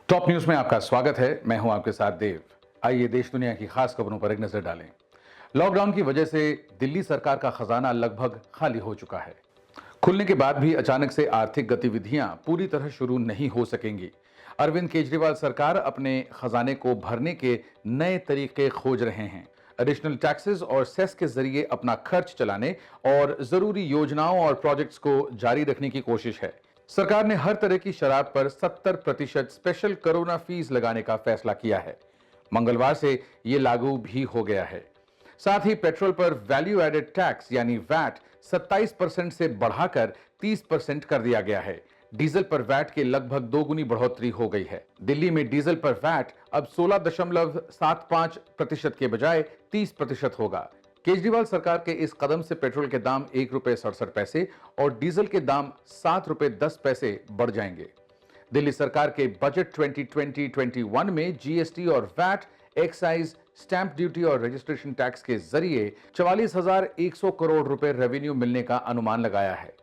Top news में आपका स्वागत है। मैं हूं आपके साथ देव। आइए देश दुनिया की खास खबरों पर एक नजर डालें। लॉकडाउन की वजह से दिल्ली सरकार का खजाना लगभग खाली हो चुका है। खुलने के बाद भी अचानक से आर्थिक गतिविधियां पूरी तरह शुरू नहीं हो सकेंगी। अरविंद केजरीवाल सरकार अपने खजाने को भरने के नए तरीके खोज रहे हैं। एडिशनल टैक्सेस और सेस के जरिए अपना खर्च चलाने और जरूरी योजनाओं और प्रोजेक्ट्स को जारी रखने की कोशिश है। सरकार ने हर तरह की शराब पर 70% स्पेशल कोरोना फीस लगाने का फैसला किया है। मंगलवार से यह लागू भी हो गया है। साथ ही पेट्रोल पर वैल्यू एडेड टैक्स यानी वैट 27% से बढ़ाकर 30% कर दिया गया है। डीजल पर वैट के लगभग दोगुनी बढ़ोतरी हो गई है। दिल्ली में डीजल पर वैट अब 16.75% के बजाय 30% होगा। केजरीवाल सरकार के इस कदम से पेट्रोल के दाम ₹1.67 और डीजल के दाम ₹7.10 बढ़ जाएंगे। दिल्ली सरकार के बजट 2020-21 में जीएसटी और वैट, एक्साइज, स्टैंप ड्यूटी और रजिस्ट्रेशन टैक्स के जरिए 44,100 करोड़ रुपए रेवेन्यू मिलने का अनुमान लगाया है,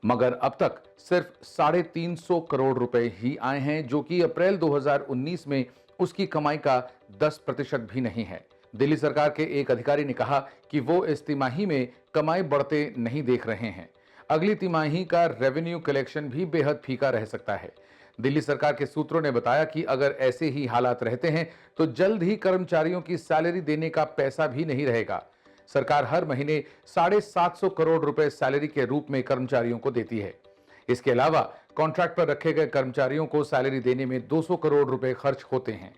मगर अब तक सिर्फ 350 करोड़ रुपए ही आए हैं, जो कि अप्रैल 2019 में उसकी कमाई का 10% भी नहीं है। दिल्ली सरकार के एक अधिकारी ने कहा कि वो इस तिमाही में कमाई बढ़ते नहीं देख रहे हैं। अगली तिमाही का रेवेन्यू कलेक्शन भी बेहद फीका रह सकता है। दिल्ली सरकार के सूत्रों ने बताया कि अगर ऐसे ही हालात रहते हैं तो जल्द ही कर्मचारियों की सैलरी देने का पैसा भी नहीं रहेगा। सरकार हर महीने 750 करोड़ रुपए सैलरी के रूप में कर्मचारियों को देती है। इसके अलावा कॉन्ट्रैक्ट पर रखे गए कर्मचारियों को सैलरी देने में 200 करोड़ रुपए खर्च होते हैं।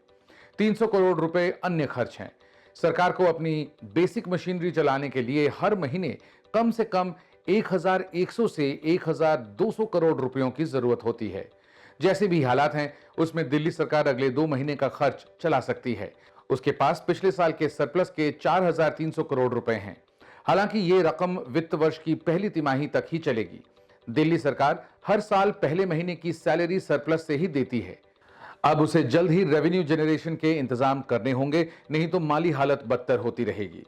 300 करोड़ रुपए अन्य खर्च हैं। सरकार को अपनी बेसिक मशीनरी चलाने के लिए हर महीने कम से कम 1,100 से 1,200 करोड़ रुपयों की जरूरत होती है। जैसे भी हालात हैं, उसमें दिल्ली सरकार अगले 2 महीने का खर्च चला सकती है। उसके पास पिछले साल के सरप्लस के 4,300 करोड़ रुपए हैं। हालांकि ये रकम वित्त वर्ष की पहली तिमाही तक ही चलेगी। दिल्ली सरकार हर साल पहले महीने की सैलरी सरप्लस से ही देती है। अब उसे जल्द ही रेवेन्यू जनरेशन के इंतजाम करने होंगे, नहीं तो माली हालत बदतर होती रहेगी।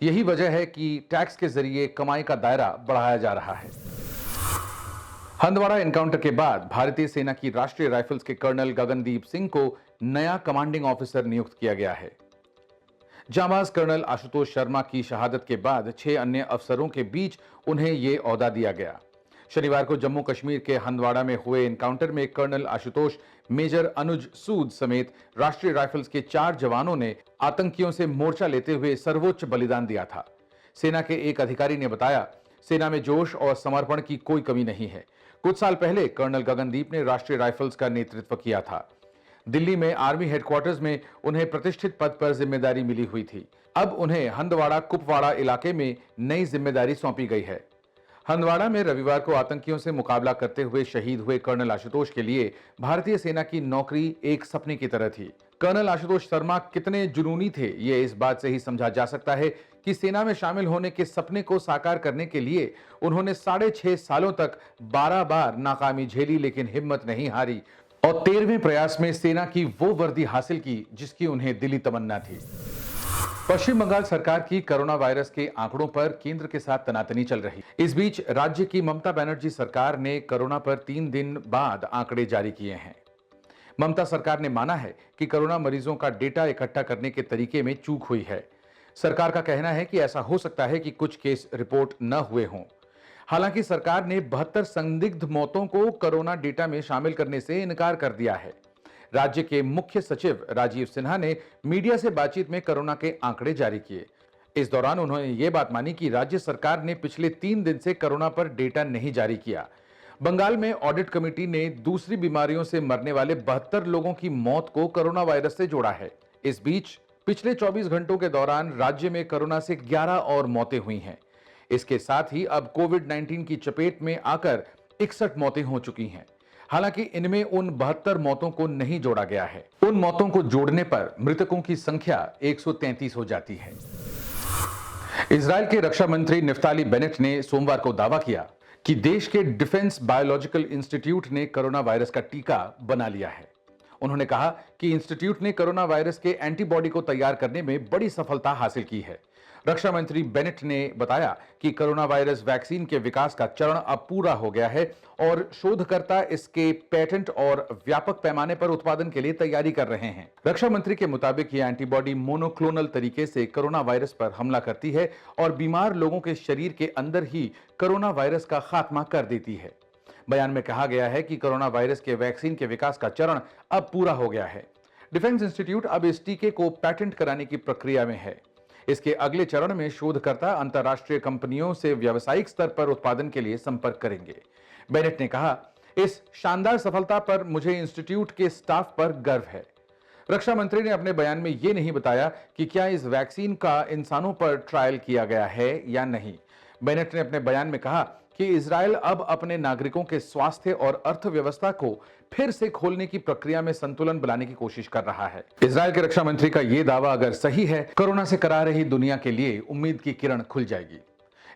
यही वजह है कि टैक्स के जरिए कमाई का दायरा बढ़ाया जा रहा है। हंदवाड़ा एनकाउंटर के बाद भारतीय सेना की राष्ट्रीय राइफल्स के कर्नल गगनदीप सिंह को नया कमांडिंग ऑफिसर नियुक्त किया गया है। जांबाज कर्नल आशुतोष शर्मा की शहादत के बाद 6 अन्य अफसरों के बीच उन्हें यह ओहदा दिया गया। शनिवार को जम्मू कश्मीर के हंदवाड़ा में हुए एनकाउंटर में कर्नल आशुतोष, मेजर अनुज सूद समेत राष्ट्रीय राइफल्स के 4 जवानों ने आतंकियों से मोर्चा लेते हुए सर्वोच्च बलिदान दिया था। सेना के एक अधिकारी ने बताया, सेना में जोश और समर्पण की कोई कमी नहीं है। कुछ साल पहले कर्नल गगनदीप ने राष्ट्रीय राइफल्स का नेतृत्व किया था। दिल्ली में आर्मी हेडक्वार्टर्स में उन्हें प्रतिष्ठित पद पर जिम्मेदारी मिली हुई थी। अब उन्हें हंदवाड़ा कुपवाड़ा इलाके में नई जिम्मेदारी सौंपी गई है। हंदवाड़ा में रविवार को आतंकियों से मुकाबला करते हुए शहीद हुए कर्नल आशुतोष के लिए भारतीय सेना की नौकरी एक सपने की तरह थी। कर्नल आशुतोष शर्मा कितने जुनूनी थे, ये इस बात से ही समझा जा सकता है कि सेना में शामिल होने के सपने को साकार करने के लिए उन्होंने 6.5 सालों तक 12 बार नाकामी झेली, लेकिन हिम्मत नहीं हारी और 13वें प्रयास में सेना की वो वर्दी हासिल की जिसकी उन्हें दिली तमन्ना थी। पश्चिम बंगाल सरकार की कोरोना वायरस के आंकड़ों पर केंद्र के साथ तनातनी चल रही। इस बीच राज्य की ममता बनर्जी सरकार ने कोरोना पर 3 दिन बाद आंकड़े जारी किए हैं। ममता सरकार ने माना है कि कोरोना मरीजों का डेटा इकट्ठा करने के तरीके में चूक हुई है। सरकार का कहना है कि ऐसा हो सकता है कि कुछ केस रिपोर्ट न हुए हों। हालांकि सरकार ने 72 संदिग्ध मौतों को कोरोना डेटा में शामिल करने से इनकार कर दिया है। राज्य के मुख्य सचिव राजीव सिन्हा ने मीडिया से बातचीत में कोरोना के आंकड़े जारी किए। इस दौरान उन्होंने ये बात मानी कि राज्य सरकार ने पिछले 3 दिन से कोरोना पर डेटा नहीं जारी किया। बंगाल में ऑडिट कमेटी ने दूसरी बीमारियों से मरने वाले 72 लोगों की मौत को कोरोना वायरस से जोड़ा है। इस बीच पिछले 24 घंटों के दौरान राज्य में कोरोना से 11 और मौतें हुई हैं। इसके साथ ही अब कोविड-19 की चपेट में आकर 61 मौतें हो चुकी हैं। हालांकि इनमें उन 72 मौतों को नहीं जोड़ा गया है। उन मौतों को जोड़ने पर मृतकों की संख्या 133 हो जाती है। इजराइल के रक्षा मंत्री निफ्ताली बेनेट ने सोमवार को दावा किया कि देश के डिफेंस बायोलॉजिकल इंस्टीट्यूट ने कोरोना वायरस का टीका बना लिया है। उन्होंने कहा कि इंस्टीट्यूट ने कोरोना वायरस के एंटीबॉडी को तैयार करने में बड़ी सफलता हासिल की है। रक्षा मंत्री बेनेट ने बताया कि कोरोना वायरस वैक्सीन के विकास का चरण अब पूरा हो गया है और शोधकर्ता इसके पेटेंट और व्यापक पैमाने पर उत्पादन के लिए तैयारी कर रहे हैं। रक्षा मंत्री के मुताबिक यह एंटीबॉडी मोनोक्लोनल तरीके से कोरोना वायरस पर हमला करती है और बीमार लोगों के शरीर के अंदर ही कोरोना वायरस का खात्मा कर देती है। बयान में कहा गया है कि कोरोना वायरस के वैक्सीन के विकास का चरण अब पूरा हो गया है। डिफेंस इंस्टीट्यूट अब इस टीके को पेटेंट कराने की प्रक्रिया में है। इसके अगले चरण में शोधकर्ता अंतर्राष्ट्रीय कंपनियों से व्यावसायिक स्तर पर उत्पादन के लिए संपर्क करेंगे। बेनेट ने कहा, इस शानदार सफलता पर मुझे इंस्टीट्यूट के स्टाफ पर गर्व है। रक्षा मंत्री ने अपने बयान में यह नहीं बताया कि क्या इस वैक्सीन का इंसानों पर ट्रायल किया गया है या नहीं। बेनेट ने अपने बयान में कहा कि इजरायल अब अपने नागरिकों के स्वास्थ्य और अर्थव्यवस्था को फिर से खोलने की प्रक्रिया में संतुलन बनाने की कोशिश कर रहा है। इजरायल के रक्षा मंत्री का यह दावा अगर सही है, कोरोना से करा रही दुनिया के लिए उम्मीद की किरण खुल जाएगी।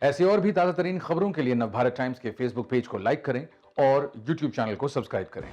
ऐसी और भी ताजा तरीन खबरों के लिए नवभारत टाइम्स के फेसबुक पेज को लाइक करें और यूट्यूब चैनल को सब्सक्राइब करें।